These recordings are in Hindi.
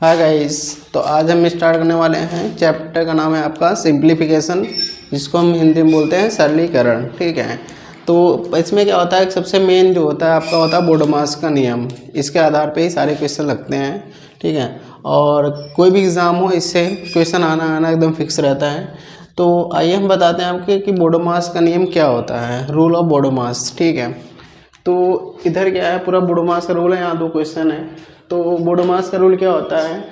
हाय गाइस, तो आज हम स्टार्ट करने वाले हैं। चैप्टर का नाम है आपका सिंप्लीफिकेशन, जिसको हम हिंदी में बोलते हैं सरलीकरण। ठीक है, तो इसमें क्या होता है, सबसे मेन जो होता है आपका होता है बोडोमास का नियम। इसके आधार पे ही सारे क्वेश्चन लगते हैं। ठीक है, और कोई भी एग्ज़ाम हो इससे क्वेश्चन आना एकदम फिक्स रहता है। तो आइए हम बताते हैं आपके कि बोडोमास का नियम क्या होता है, रूल ऑफ बोडोमास। ठीक है, तो इधर क्या है, पूरा बोडोमास का रूल है। यहाँ दो क्वेश्चन है। तो बोडोमास का रूल क्या होता है,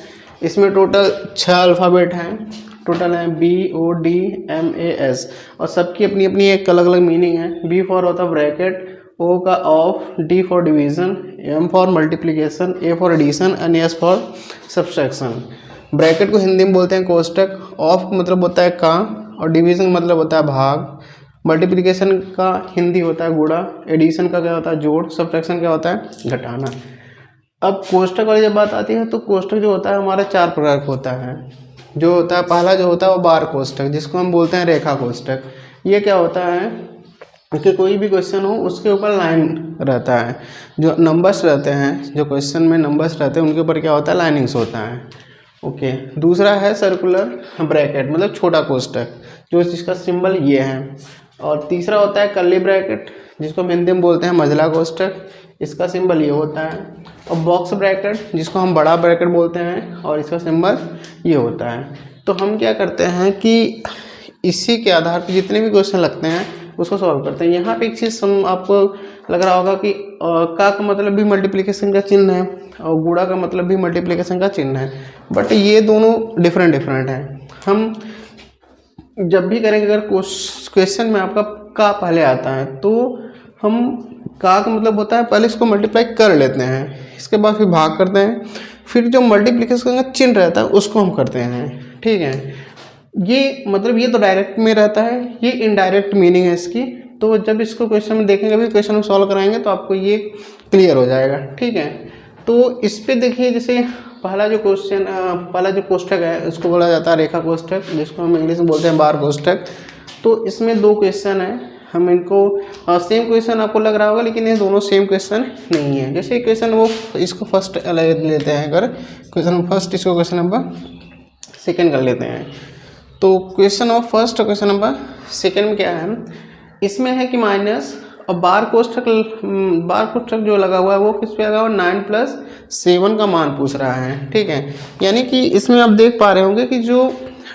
इसमें टोटल 6 अल्फ़ाबेट हैं। टोटल है BODMAS, और सबकी अपनी अपनी एक अलग अलग मीनिंग है। B फॉर होता है ब्रैकेट, O का of, D for division, M for multiplication, A for addition and S for subtraction. Bracket को हिंदी में बोलते हैं कोष्टक, ऑफ मतलब होता है का, और डिवीज़न मतलब होता है भाग, मल्टीप्लिकेशन का हिंदी होता है गुणा, एडिशन का क्या होता है जोड़, सब्ट्रैक्शन क्या होता है घटाना। अब कोष्टक वाली जब बात आती है तो कोष्टक जो होता है हमारा 4 प्रकार का होता है। जो होता है पहला जो होता है वो बार कोष्टक, जिसको हम बोलते हैं रेखा कोष्टक। ये क्या होता है कि कोई भी क्वेश्चन हो उसके ऊपर लाइन रहता है, जो नंबर्स रहते हैं, जो क्वेश्चन में नंबर्स रहते हैं उनके ऊपर क्या होता है लाइनिंग्स होता है। ओके, दूसरा है सर्कुलर ब्रैकेट मतलब छोटा कोष्टक, जो जिसका सिंबल ये है। और तीसरा होता है कर्ली ब्रैकेट, जिसको हम हिंदी में बोलते हैं मंझला कोष्टक, इसका सिंबल ये होता है। और बॉक्स ब्रैकेट, जिसको हम बड़ा ब्रैकेट बोलते हैं, और इसका सिंबल ये होता है। तो हम क्या करते हैं कि इसी के आधार पर जितने भी क्वेश्चन लगते हैं उसको सॉल्व करते हैं। यहाँ पे एक चीज़ आपको लग रहा होगा कि का मतलब भी मल्टीप्लिकेशन का चिन्ह है और गुणा का मतलब भी मल्टीप्लिकेशन का चिन्ह है, बट ये दोनों डिफरेंट हैं। हम जब भी करेंगे, अगर क्वेश्चन में आपका का पहले आता है तो हम का मतलब होता है पहले इसको मल्टीप्लाई कर लेते हैं, इसके बाद फिर भाग करते हैं, फिर जो मल्टीप्लिकेशन का चिन्ह रहता है उसको हम करते हैं। ठीक है, ये मतलब ये तो डायरेक्ट में रहता है, ये इनडायरेक्ट मीनिंग है इसकी। तो जब इसको क्वेश्चन में देखेंगे, अभी क्वेश्चन में सॉल्व कराएंगे तो आपको ये क्लियर हो जाएगा। ठीक है, तो इस पे देखिए, जैसे पहला जो कोष्टक है उसको बोला जाता है रेखा कोष्टक, जिसको हम इंग्लिश में बोलते हैं बार कोष्टक। तो इसमें 2 क्वेश्चन है, हम इनको सेम क्वेश्चन आपको लग रहा होगा, लेकिन ये दोनों सेम क्वेश्चन नहीं है। जैसे क्वेश्चन वो इसको फर्स्ट लेते हैं, अगर क्वेश्चन फर्स्ट इसको क्वेश्चन नंबर सेकेंड कर लेते हैं। तो क्वेश्चन नंबर फर्स्ट और क्वेश्चन नंबर सेकेंड में क्या है, इसमें है कि माइनस, और बार कोष्टक जो लगा हुआ है वो किस पे लगा हुआ है, 9+7 का मान पूछ रहा है। ठीक है, यानी कि इसमें आप देख पा रहे होंगे कि जो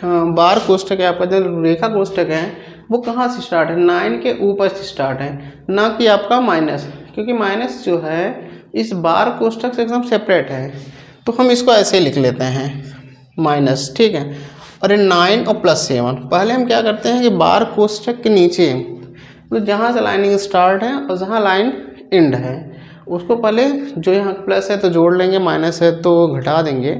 बार कोष्टक है आपका, जो रेखा कोष्टक है वो कहाँ से स्टार्ट है, 9 के ऊपर से स्टार्ट है, ना कि आपका माइनस, क्योंकि माइनस जो है इस बार कोष्टक से एकदम सेपरेट है। तो हम इसको ऐसे लिख लेते हैं माइनस। ठीक है, और 9 और +7, पहले हम क्या करते हैं कि बार कोष्टक के नीचे तो जहाँ से लाइनिंग स्टार्ट है और जहाँ लाइन एंड है उसको पहले जो यहाँ प्लस है तो जोड़ लेंगे, माइनस है तो घटा देंगे,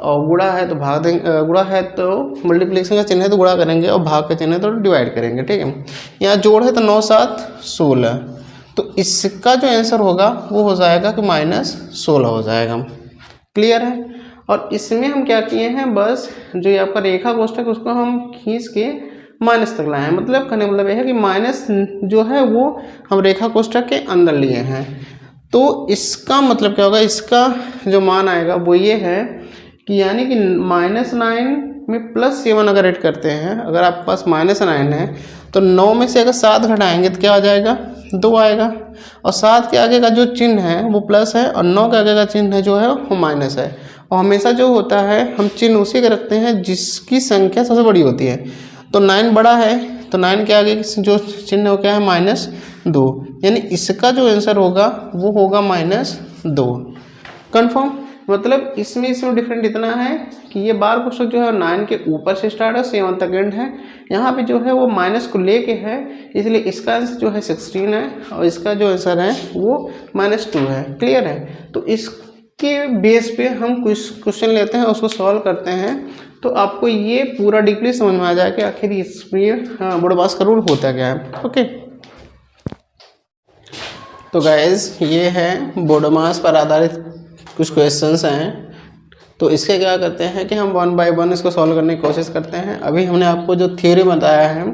और गुणा है तो भाग देंगे, गुणा है तो मल्टीप्लिकेशन का चिन्ह है तो गुणा करेंगे, और भाग का चिन्ह है तो डिवाइड करेंगे। ठीक है, यहाँ जोड़ है तो 9 7 16, तो इसका जो आंसर होगा वो हो जाएगा कि -16 हो जाएगा। क्लियर है। और इसमें हम क्या किए हैं, बस जो ये आपका रेखा कोष्टक उसको हम खींच के माइनस तक लाए हैं। मतलब कहने मतलब यह है कि माइनस जो है वो हम रेखा कोष्टक के अंदर लिए हैं। तो इसका मतलब क्या होगा, इसका जो मान आएगा वो ये है कि यानी कि -9 में +7 अगर ऐड करते हैं, अगर आपके पास -9 है तो 9 में से अगर 7 घटाएंगे तो क्या आ जाएगा, 2 आएगा, और 7 के आगे का जो चिन्ह है वो प्लस है, और 9 के आगे का चिन्ह जो है वो माइनस है। और हमेशा जो होता है हम चिन्ह उसी के रखते हैं जिसकी संख्या सबसे बड़ी होती है। तो 9 बड़ा है तो 9 के आगे जो चिन्ह हो क्या है, -2, यानी इसका जो आंसर होगा वो होगा -2। कन्फर्म। मतलब इसमें डिफरेंट इतना है कि ये बार कोष्टक जो है 9 के ऊपर से स्टार्ट है, 7 तक एंड है। यहाँ पे जो है वो माइनस को लेके है, इसलिए इसका आंसर जो है 16 है, और इसका जो आंसर है वो -2 है। क्लियर है। तो इसके बेस पे हम कुछ क्वेश्चन लेते हैं, उसको सॉल्व करते हैं, तो आपको ये पूरा डीपली समझ में आ जाए कि आखिर इसमें बोडोमास का रूल होता क्या है। ओके, तो गाइज ये है बोडोमास पर आधारित कुछ क्वेश्चंस हैं। तो इसके क्या करते हैं कि हम 1 बाय 1 इसको सॉल्व करने की कोशिश करते हैं। अभी हमने आपको जो थ्योरी बताया है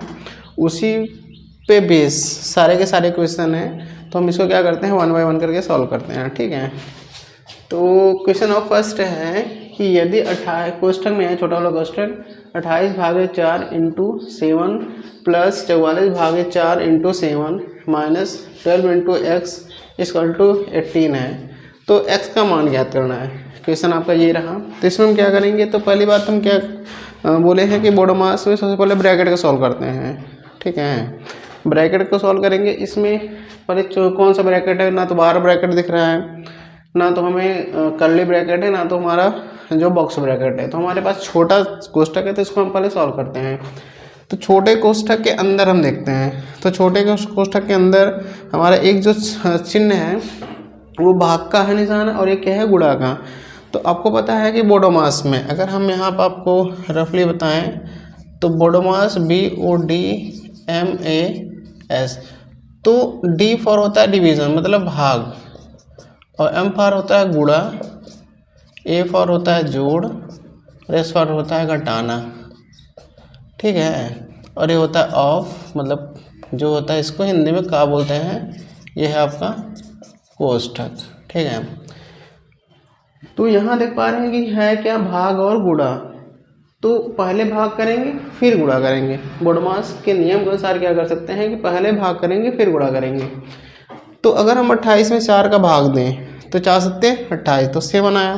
उसी पे बेस सारे के सारे क्वेश्चन हैं, तो हम इसको क्या करते हैं 1 बाय 1 करके सॉल्व करते हैं। ठीक है, तो क्वेश्चन ऑफ फर्स्ट है कि यदि 28 कोष्ठक में है, छोटा वाला कोष्ठक 28/4 into 7 plus 44/4 into 7 minus 12 into X equal to 18 है। तो x का मान ज्ञात करना है। क्वेश्चन आपका ये रहा। तो इसमें हम क्या करेंगे, तो पहली बात हम क्या बोले हैं कि बोडोमास में सबसे पहले ब्रैकेट को सॉल्व करते हैं। ठीक है, ब्रैकेट को सॉल्व करेंगे। इसमें पहले कौन सा ब्रैकेट है, ना तो बाहर ब्रैकेट दिख रहा है, ना तो हमें कर्ली ब्रैकेट है, ना तो हमारा जो बॉक्स ब्रैकेट है। तो हमारे पास छोटा कोष्ठक है, तो इसको हम पहले सॉल्व करते हैं। तो छोटे कोष्ठक के अंदर हम देखते हैं, तो छोटे कोष्ठक के अंदर हमारा एक जो चिन्ह है वो भाग का है निशान, और एक क्या है, गुणा का। तो आपको पता है कि बोडोमास में अगर हम यहाँ पर आपको रफली बताएं तो बोडोमास BODMAS, तो D फॉर होता है डिवीज़न मतलब भाग, और M फॉर होता है गुणा, A फॉर होता है जोड़, और S फॉर होता है घटाना। ठीक है, और ये होता है ऑफ मतलब जो होता है इसको हिंदी में क्या बोलते हैं, ये है आपका कोष्ठक। ठीक है, तो यहाँ देख पा रहे हैं कि है क्या, भाग और गुणा। तो पहले भाग करेंगे फिर गुणा करेंगे। बोडोमास के नियम के अनुसार क्या कर सकते हैं कि पहले भाग करेंगे फिर गुणा करेंगे। तो अगर हम 28 में 4 का भाग दें तो 4 सत्ते 28, तो 7 आया,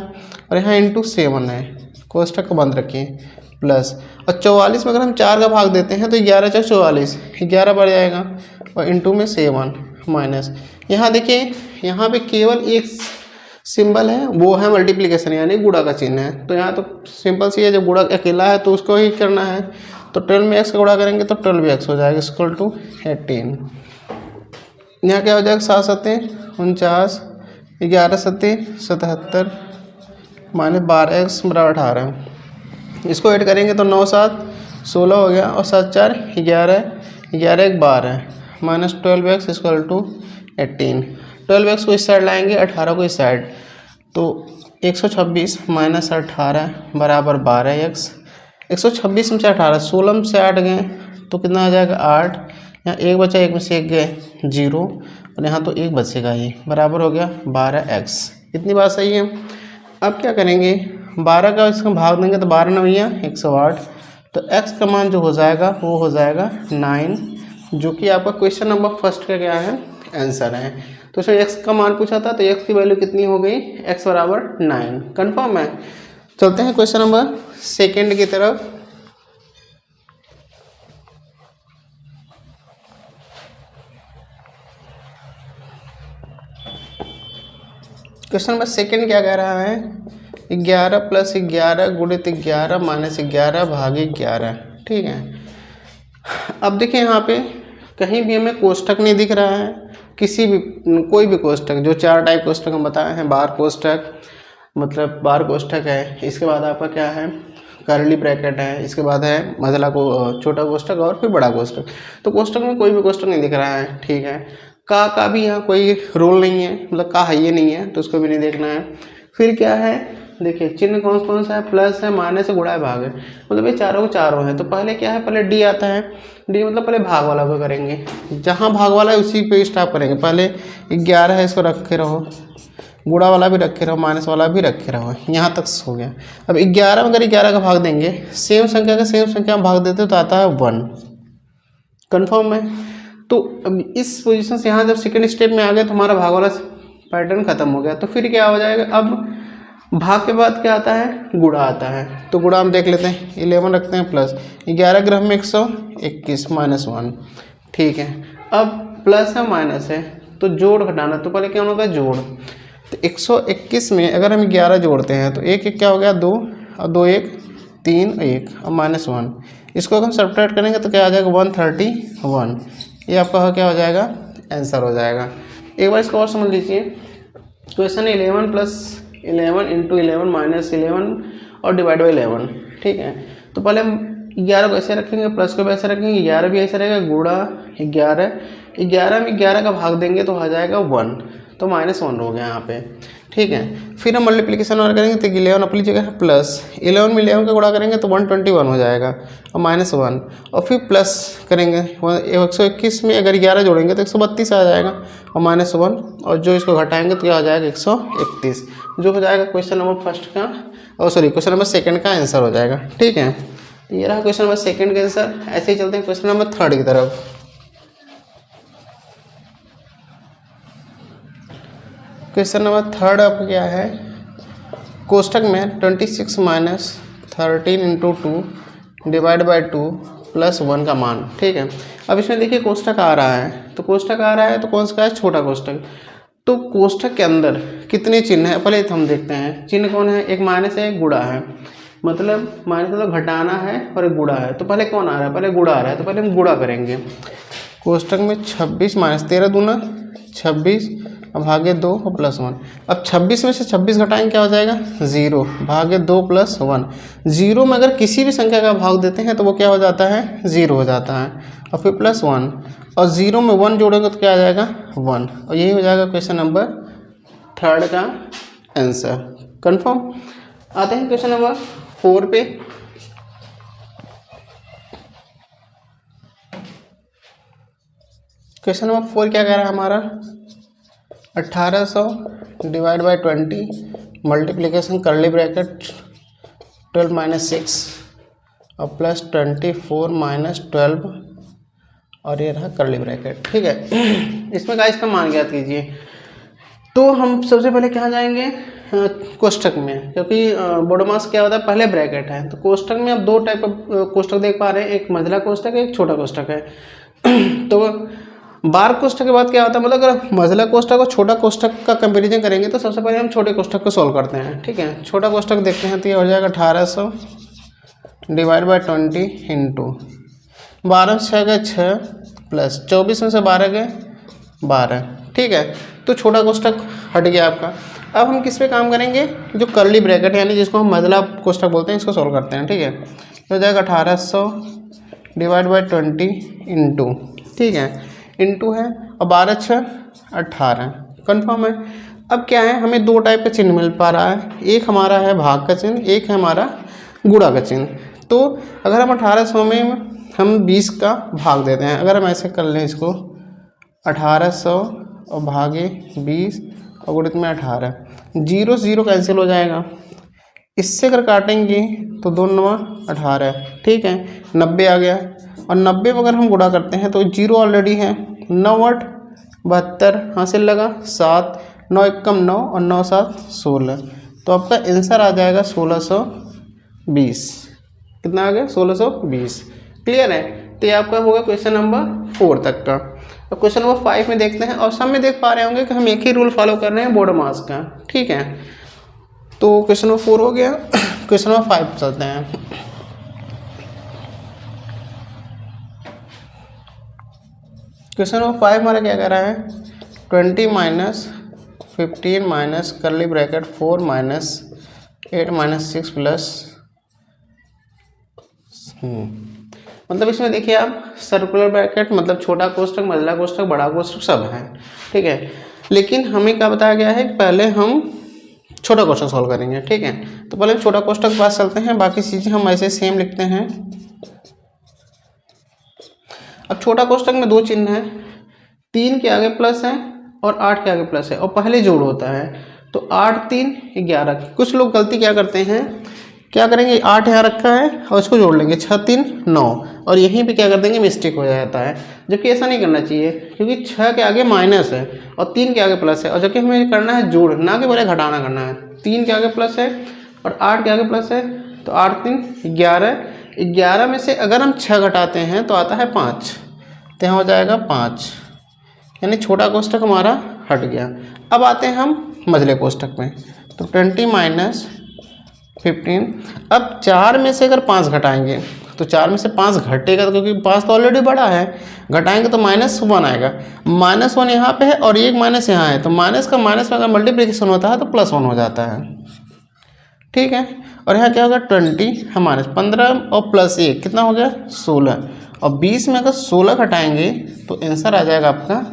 और यहाँ इंटू 7 है, कोष्ठक को बंद रखिए, प्लस, और 44 में अगर हम 4 का भाग देते हैं तो 11 4 44, 11 बढ़ जाएगा, और इंटू में 7 माइनस। यहाँ देखिए, यहाँ पे केवल एक सिंबल है, वो है मल्टीप्लिकेशन यानी गुणा का चिन्ह है। तो यहाँ तो सिंपल सी है, जब गुणा अकेला है तो उसको ही करना है। तो 12 में x का गुणा करेंगे तो 12x हो जाएगा इक्वल टू 18। यहाँ क्या हो जाएगा, 7 सत्ते 49, 11 सत्ते 77 माइनस 12x बराबर 18। इसको ऐड करेंगे तो 9 7 16 हो गया, और 7 4 11, 11 1 12 minus 12x equal to 18। 12x को इस साइड लाएंगे, 18 को इस साइड, तो 126 माइनस 18 बराबर 12x। 126 में से 18, 16 में से 8 गए तो कितना आ जाएगा 8, यहाँ 1 बचा, 1 में से 1 गए 0, और यहाँ तो 1 बचेगा, ये बराबर हो गया 12x। इतनी बात सही है। अब क्या करेंगे, 12 का इसका भाग देंगे तो 12 9 108, तो x का मान जो हो जाएगा वो हो जाएगा 9, जो कि आपका क्वेश्चन नंबर फर्स्ट का क्या है, आंसर है। तो इसमें x का मान पूछा था, तो x की वैल्यू कितनी हो गई, x बराबर 9। कंफर्म है। चलते हैं क्वेश्चन नंबर सेकंड की तरफ। क्वेश्चन नंबर सेकंड क्या कह रहा है, 11 प्लस 11 गुणित 11 माइनस 11 भागे 11। ठीक है, अब देखिए यहाँ पे कहीं भी हमें कोष्ठक नहीं दिख रहा है, किसी भी कोई भी कोष्ठक, जो 4 टाइप कोष्ठक हम बताए हैं, बार कोष्ठक मतलब बार कोष्ठक है, इसके बाद आपका क्या है, कर्ली ब्रैकेट है, इसके बाद है मझला को छोटा कोष्ठक, और फिर बड़ा कोष्ठक। तो कोष्ठक में कोई भी कोष्ठक नहीं दिख रहा है। ठीक है, का भी यहाँ कोई रोल नहीं है, मतलब का है ये नहीं है, तो उसको भी नहीं देखना है। फिर क्या है, देखिए चिन्ह कौन कौन सा है, प्लस है, माइनस है, गुणा है, भाग है, मतलब ये चारों चारों हैं। तो पहले क्या है, पहले डी आता है, डी मतलब पहले भाग वाला को करेंगे, जहाँ भाग वाला है उसी पे स्टॉप करेंगे। पहले 11 है, इसको रखे रहो, गुणा वाला भी रखे रहो, माइनस वाला भी रखे रहो, यहाँ तक हो गया। अब 11 में अगर 11 का भाग देंगे, सेम संख्या का सेम संख्या में भाग देते तो आता है 1। कन्फर्म है। तो अब इस पोजीशन से यहाँ जब सेकेंड स्टेप में आ गए तो हमारा भाग वाला पैटर्न खत्म हो गया। तो फिर क्या हो जाएगा, अब भाग के बाद क्या आता है, गुणा आता है। तो गुणा हम देख लेते हैं, 11 रखते हैं प्लस 11 ग्रह में 121 माइनस 1। ठीक है, अब प्लस है माइनस है तो जोड़ घटाना, तो पहले क्या होगा, जोड़। तो 121 में अगर हम 11 जोड़ते हैं तो एक एक क्या हो गया, 2, और 2 1 3 1 और माइनस 1। इसको अगर हम सब्ट्रैक्ट करेंगे तो क्या आ जाएगा, 131। ये आपका क्या हो जाएगा, आंसर हो जाएगा। एक बार इसको और समझ लीजिए। क्वेश्चन 11 प्लस 11 इंटू 11 माइनस 11 और डिवाइड बाई 11। ठीक है, तो पहले हम 11 को ऐसे रखेंगे, प्लस को भी ऐसे रखेंगे, 11 भी ऐसे रहेगा, गुणा 11 में 11 का भाग देंगे तो आ जाएगा 1। तो -1 हो गया यहाँ पे, ठीक है। फिर हम मल्टीप्लिकेशन और करेंगे तो 11 अपनी जगह है प्लस 11 में 11 का गुणा करेंगे तो 121 हो जाएगा और -1, और फिर प्लस करेंगे 121 में अगर 11 जोड़ेंगे तो 132 आ जाएगा और -1, और जो इसको घटाएंगे तो क्या हो जाएगा 131, जो हो जाएगा क्वेश्चन नंबर फर्स्ट का, और सॉरी क्वेश्चन नंबर सेकंड का आंसर हो जाएगा, ठीक है। तो ये रहा क्वेश्चन नंबर सेकंड का आंसर। ऐसे ही चलते हैं क्वेश्चन नंबर थर्ड की तरफ। क्वेश्चन नंबर थर्ड आपका क्या है, कोष्टक में 26 minus 13 into 2 divide by 2 plus 1 का मान, ठीक है। अब इसमें देखिए कोष्टक आ रहा है, तो कोष्टक आ रहा है तो कौन सा है, छोटा कोष्टक। तो कोष्टक के अंदर कितने चिन्ह हैं पहले तो हम देखते हैं। चिन्ह कौन है, एक माइनस है एक गुणा है, मतलब माइनस मतलब घटाना है और एक गुणा है। तो पहले कौन आ रहा है, पहले गुणा आ रहा है, तो पहले हम गुणा करेंगे। कोष्टक में 26 माइनस 13 दूना 26 भागे 2 और प्लस 1। अब 26 में से 26 घटाएंगे क्या हो जाएगा 0 भागे 2 प्लस 1। 0 में अगर किसी भी संख्या का भाग देते हैं तो वो क्या हो जाता है 0 हो जाता है, और फिर प्लस 1, और 0 में 1 जोड़ेंगे तो क्या आ जाएगा 1, और यही हो जाएगा क्वेश्चन नंबर थर्ड का आंसर। कंफर्म। आते हैं क्वेश्चन नंबर 4 पे। क्वेश्चन नंबर 4 क्या कह रहा है हमारा, 1800 डिवाइड बाई 20 मल्टीप्लिकेशन करली ब्रैकेट 12 माइनस 6 और प्लस 24 माइनस 12, और ये रहा करली ब्रैकेट, ठीक है। इसमें का इसका मान ज्ञात कीजिए। तो हम सबसे पहले कहाँ जाएंगे, कोष्टक में, क्योंकि बोडोमास क्या होता है पहले ब्रैकेट है। तो कोष्टक में अब दो टाइप का कोष्टक देख पा रहे हैं, एक मंझला कोष्टक है एक छोटा कोष्टक है। तो बार कोष्टक के बाद क्या होता है, मतलब अगर मंझला कोष्टक और छोटा कोष्टक का कंपैरिजन करेंगे तो सबसे पहले हम छोटे कोष्टक को सॉल्व करते हैं, ठीक है। छोटा कोष्टक देखते हैं तो ये हो जाएगा 1800 डिवाइड बाई 20 इंटू 12 6 गए 6 प्लस 24 में से 12 गए 12, ठीक है। तो छोटा कोष्टक हट गया आपका। अब हम किस पे काम करेंगे, जो करली ब्रैकेट है यानी जिसको हम मंझला कोष्टक बोलते हैं, इसको सॉल्व करते हैं, ठीक है। तो हो जाएगा 1800 डिवाइड बाई 20 इंटू, ठीक है, इंटू है और 12 6 18, कन्फर्म है। अब क्या है, हमें दो टाइप का चिन्ह मिल पा रहा है, एक हमारा है भाग का चिन्ह, एक है हमारा गुणा का चिन्ह। तो अगर हम 1800 में हम 20 का भाग देते हैं, अगर हम ऐसे कर लें इसको 1800 और भागे 20 और गुणित में 18, 0 0 कैंसिल हो जाएगा। इससे अगर काटेंगे तो 2 9 18, ठीक है, 90 आ गया। और 90 में अगर हम गुणा करते हैं तो 0 ऑलरेडी है, 9 8 72 हासिल लगा 7, 9 1 कम 9 और 9 7 16, तो आपका आंसर आ जाएगा 1620। कितना आ गया 1620, क्लियर है। तो ये आपका होगा क्वेश्चन नंबर 4 तक का। अब क्वेश्चन नंबर 5 में देखते हैं, और सब में देख पा रहे होंगे कि हम एक ही रूल फॉलो कर रहे हैं बोडोमास का, ठीक है। तो क्वेश्चन नंबर 4 हो गया। क्वेश्चन नंबर 5 चलते हैं। क्वेश्चन नंबर 5 हमारा क्या कह रहा है, 20 माइनस 15 माइनस करली ब्रैकेट 4 माइनस 8 माइनस 6 प्लस, मतलब इसमें देखिए आप सर्कुलर ब्रैकेट मतलब छोटा कोष्टक मंझला कोष्टक बड़ा कोष्टक सब है, ठीक है। लेकिन हमें क्या बताया गया है, पहले हम छोटा कोष्टक सॉल्व करेंगे, ठीक है। तो पहले छोटा कोष्टक के पास चलते हैं, बाकी चीज़ें हम ऐसे सेम लिखते हैं। अब छोटा कोष्टक में दो चिन्ह हैं, 3 के आगे प्लस है और 8 के आगे प्लस है, और पहले जोड़ होता है। तो 8 3 11। कुछ लोग गलती क्या करते हैं, क्या करेंगे 8 यहाँ रखा है और इसको जोड़ लेंगे 6 3 9, और यहीं पे क्या कर देंगे मिस्टेक हो जाता है, जबकि ऐसा नहीं करना चाहिए, क्योंकि 6 के आगे माइनस है और 3 के आगे प्लस है, और जबकि हमें करना है जोड़, ना कि पहले घटाना करना है। 3 के आगे प्लस है और 8 के आगे प्लस है, तो 8 3 11, 11 में से अगर हम 6 घटाते हैं तो आता है 5, तो यहाँ हो जाएगा 5, यानी छोटा कोष्टक हमारा हट गया। अब आते हैं हम मंझले कोष्टक में, तो 20 माइनस 15। अब 4 में से अगर 5 घटाएंगे तो 4 में से 5 घटेगा, क्योंकि 5 तो ऑलरेडी बड़ा है, घटाएंगे तो -1 आएगा। -1 यहाँ पे है और एक माइनस यहाँ है, तो माइनस का माइनस में अगर मल्टीप्लिकेशन होता है तो +1 हो जाता है, ठीक है। और यहाँ क्या होगा 20 हमारे 15 और प्लस 1 कितना हो गया 16, और 20 में अगर 16 घटाएंगे तो आंसर आ जाएगा आपका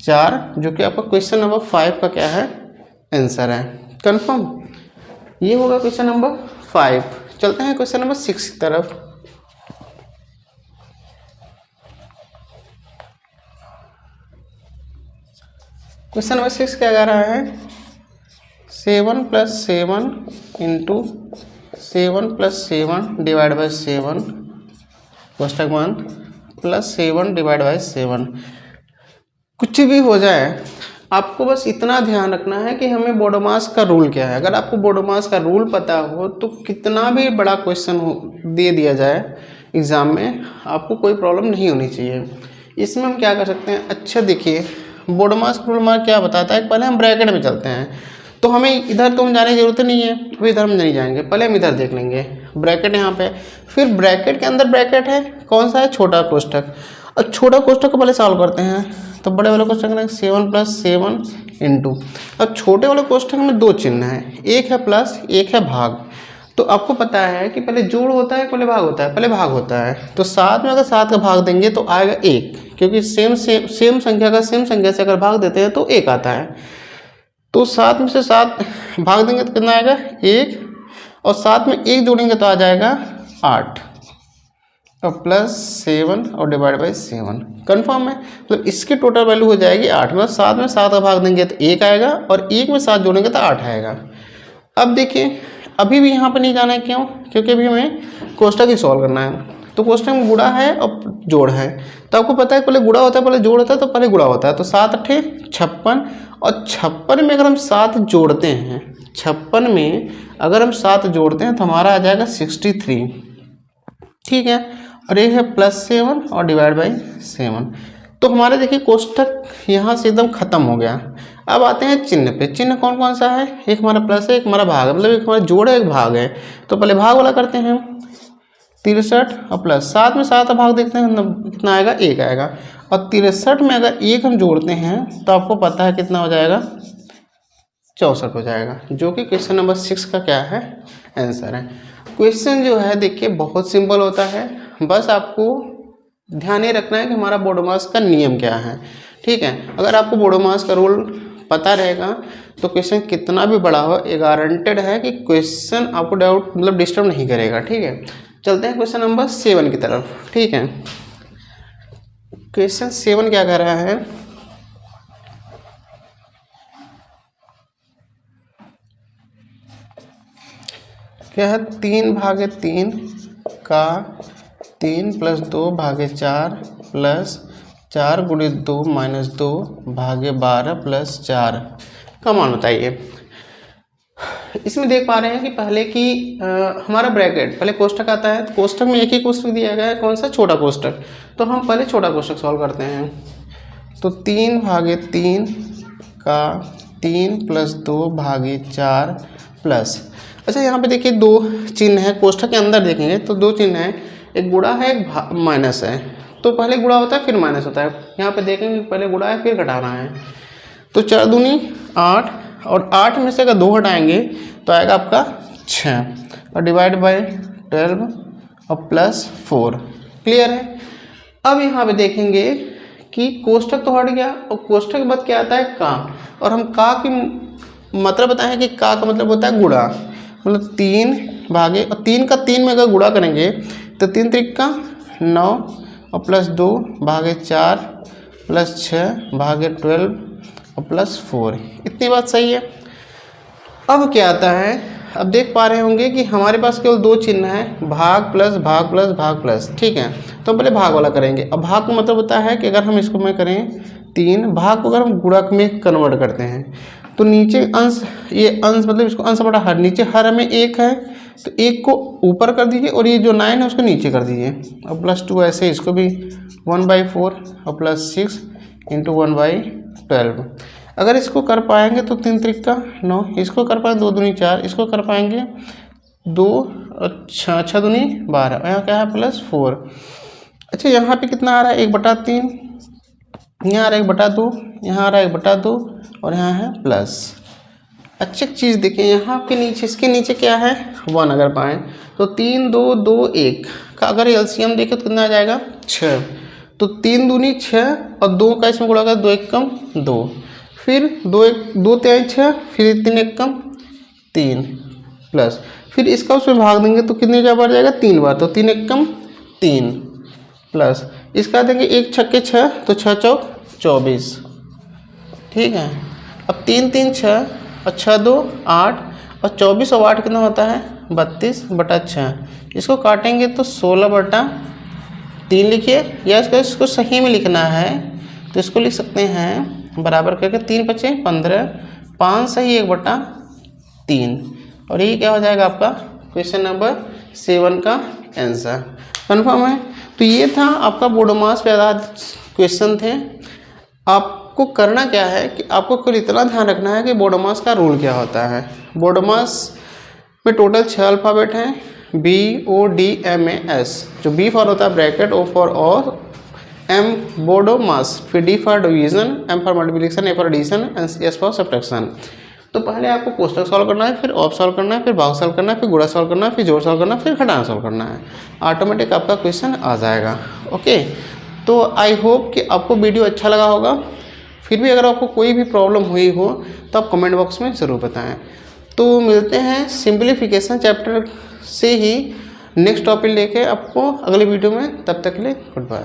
4, जो कि आपका क्वेश्चन नंबर 5 का क्या है, आंसर है। कंफर्म, ये होगा क्वेश्चन नंबर 5। चलते हैं क्वेश्चन नंबर 6 की तरफ। क्वेश्चन नंबर 6 क्या कह रहा है, 7 + 7 × 7 + 7 डिवाइड बाई 7 कोष्टक बंद प्लस 7 डिवाइड बाई 7। कुछ भी हो जाए आपको बस इतना ध्यान रखना है कि हमें बोडोमास का रूल क्या है। अगर आपको बोडोमास का रूल पता हो तो कितना भी बड़ा क्वेश्चन हो दे दिया जाए एग्ज़ाम में, आपको कोई प्रॉब्लम नहीं होनी चाहिए। इसमें हम क्या कर सकते हैं, अच्छा देखिए बोडोमास का रूल हमारा क्या बताता है। पहले हम ब्रैकेट में चलते हैं, तो हमें इधर तो हम जाने की जरूरत नहीं है, अभी इधर हम नहीं जाएंगे, पहले हम इधर देख लेंगे। ब्रैकेट यहाँ पे, फिर ब्रैकेट के अंदर ब्रैकेट है, कौन सा है, छोटा कोष्ठक। और छोटा कोष्ठक को पहले सॉल्व करते हैं, तो बड़े वाले कोष्ठक में 7 + 7 इंटू, अब छोटे वाले कोष्ठक में 2 चिन्ह हैं, एक है प्लस एक है भाग। तो आपको पता है कि पहले जोड़ होता है पहले भाग होता है, पहले भाग होता है। तो 7 में अगर 7 का भाग देंगे तो आएगा 1, क्योंकि सेम संख्या का सेम संख्या से अगर भाग देते हैं तो 1 आता है। तो 7 में से 7 भाग देंगे तो कितना आएगा, 1, और 7 में 1 जोड़ेंगे तो आ जाएगा 8, और प्लस 7 और डिवाइड बाई 7। कन्फर्म है, मतलब इसकी टोटल वैल्यू हो जाएगी 8। मतलब 7 में 7 का भाग देंगे तो 1 आएगा, और 1 में 7 जोड़ेंगे तो 8 आएगा। अब देखिए अभी भी यहाँ पर नहीं जाना है, क्यों, क्योंकि अभी हमें कोष्ठक ही सॉल्व करना है। तो कोष्ठक में गुणा है और जोड़ है, तो आपको पता है पहले गुणा होता है पहले जोड़ होता है, तो पहले गुणा होता है। तो 7 × 8 = 56, और 56 में अगर हम 7 जोड़ते हैं, 56 में अगर हम 7 जोड़ते हैं तो हमारा आ जाएगा 63, ठीक है। और एक है +7 और डिवाइड बाई 7। तो हमारे देखिए कोष्ठक यहाँ से एकदम खत्म हो गया। अब आते हैं चिन्ह पे। चिन्ह कौन कौन सा है, एक हमारा प्लस है एक हमारा भाग है, मतलब एक हमारा जोड़ है एक भाग है। तो पहले भाग वाला करते हैं, 63 और प्लस 7 में 7 का भाग देखते हैं कितना आएगा, 1 आएगा। और 63 में अगर 1 हम जोड़ते हैं तो आपको पता है कितना हो जाएगा, 64 हो जाएगा, जो कि क्वेश्चन नंबर 6 का क्या है, आंसर है। क्वेश्चन जो है देखिए बहुत सिंपल होता है, बस आपको ध्यान ये रखना है कि हमारा बोडोमास का नियम क्या है, ठीक है। अगर आपको बोडोमास का रूल पता रहेगा तो क्वेश्चन कितना भी बड़ा हो, ये गारंटेड है कि क्वेश्चन आपको डाउट मतलब डिस्टर्ब नहीं करेगा, ठीक है। चलते हैं क्वेश्चन नंबर 7 की तरफ, ठीक है। क्वेश्चन 7 क्या कह रहा है, क्या है, 3/3 का 3 + 2/4 प्लस 4 × 2 - 2/12 + 4 का मान बताइए। इसमें देख पा रहे हैं कि पहले की हमारा ब्रैकेट पहले कोष्ठक आता है, तो कोष्ठक में एक ही कोष्ठक दिया गया है, कौन सा, छोटा कोष्ठक। तो हम पहले छोटा कोष्ठक सॉल्व करते हैं। तो 3/3 का 3 + 2/4 प्लस, अच्छा यहाँ पे देखिए 2 चिन्ह है, कोष्ठक के अंदर देखेंगे तो 2 चिन्ह है, एक गुणा है एक माइनस है। तो पहले गुणा होता है फिर माइनस होता है, यहाँ पे देखेंगे पहले गुणा है फिर घटाना है। तो 4 दूनी 8, और 8 में से अगर 2 हटाएंगे तो आएगा आपका 6, और डिवाइड बाई 12 और प्लस 4। क्लियर है। अब यहाँ पे देखेंगे कि कोष्ठक तो हट गया, और कोष्ठक के बाद क्या आता है, का। और हम का की मतलब बताएं कि का मतलब होता है गुणा, मतलब 3 का 3 में अगर गुणा करेंगे तो 3 × 3 = 9 और प्लस 2/4 प्लस 6/12 और प्लस 4। इतनी बात सही है। अब क्या आता है, अब देख पा रहे होंगे कि हमारे पास केवल 2 चिन्ह है, भाग प्लस भाग प्लस भाग प्लस, ठीक है। तो हम पहले भाग वाला करेंगे। अब भाग का मतलब होता है कि अगर हम इसको में करें 3 भाग को अगर हम गुणक में कन्वर्ट करते हैं तो नीचे अंश, ये अंश मतलब इसको अंश बटा हर, नीचे हर में 1 है तो 1 को ऊपर कर दीजिए, और ये जो 9 है उसको नीचे कर दीजिए, और प्लस 2 ऐसे इसको भी 1/4 और प्लस 6 × 1/12। अगर इसको कर पाएंगे तो 3 × 3 = 9, इसको कर पाएंगे 2 दूनी 4, इसको कर पाएंगे 2 और 6 दूनी 12, यहाँ क्या है प्लस 4। अच्छा यहाँ पे कितना आ रहा है, 1/3, यहाँ आ रहा है 1/2, यहाँ आ रहा है 1/2, और यहाँ है प्लस। अच्छी चीज़ देखिए यहाँ के नीचे, इसके नीचे क्या है 1 अगर पाएँ तो 3 2 2 1 का अगर एलसीएम देखें तो कितना आ जाएगा 6। तो 3 दूनी 6 और 2 का इसमें गुणा कर 2 एकम 2, फिर 2 तिहाई 6, फिर 3 एकम 3 प्लस, फिर इसका उसमें भाग देंगे तो कितने बार जाएगा 3 बार, तो 3 एकम 3 प्लस इसका देंगे 1 छक्के 6, तो 6 चौक 24। ठीक है, अब 3 3 6 और 6 2 8 और 24 और 8 कितना होता है 32/6। इसको काटेंगे तो 16/3 लिखिए, या इसको सही में लिखना है तो इसको लिख सकते हैं बराबर करके 3 5 15, 5 सही 1/3, और ये क्या हो जाएगा आपका क्वेश्चन नंबर 7 का आंसर। कन्फर्म है। तो ये था आपका बोडोमास पे आधारित क्वेश्चन थे। आपको करना क्या है कि आपको केवल इतना ध्यान रखना है कि बोडोमास का रूल क्या होता है। बोडोमास में टोटल 6 अल्फ़ाबेट हैं, BODMAS, जो B फॉर होता है ब्रैकेट, O फॉर और, M बोडोमास, फिर D for division, M for multiplication, A for addition, S for subtraction. तो पहले आपको कोष्टक सॉल्व करना है, फिर ऑफ सॉल्व करना है, फिर भाग सॉल्व करना है, फिर गुणा सॉल्व करना है, फिर जोड़ सॉल्व करना है, फिर घटाना सॉल्व करना है। ऑटोमेटिक आपका क्वेश्चन आ जाएगा। ओके, तो आई होप कि आपको वीडियो अच्छा लगा होगा। फिर भी अगर आपको कोई भी प्रॉब्लम हुई हो तो आप कमेंट बॉक्स में ज़रूर बताएं। तो मिलते हैं सिंप्लीफिकेशन चैप्टर से ही नेक्स्ट टॉपिक लेके आपको अगले वीडियो में। तब तक के लिए गुड बाय।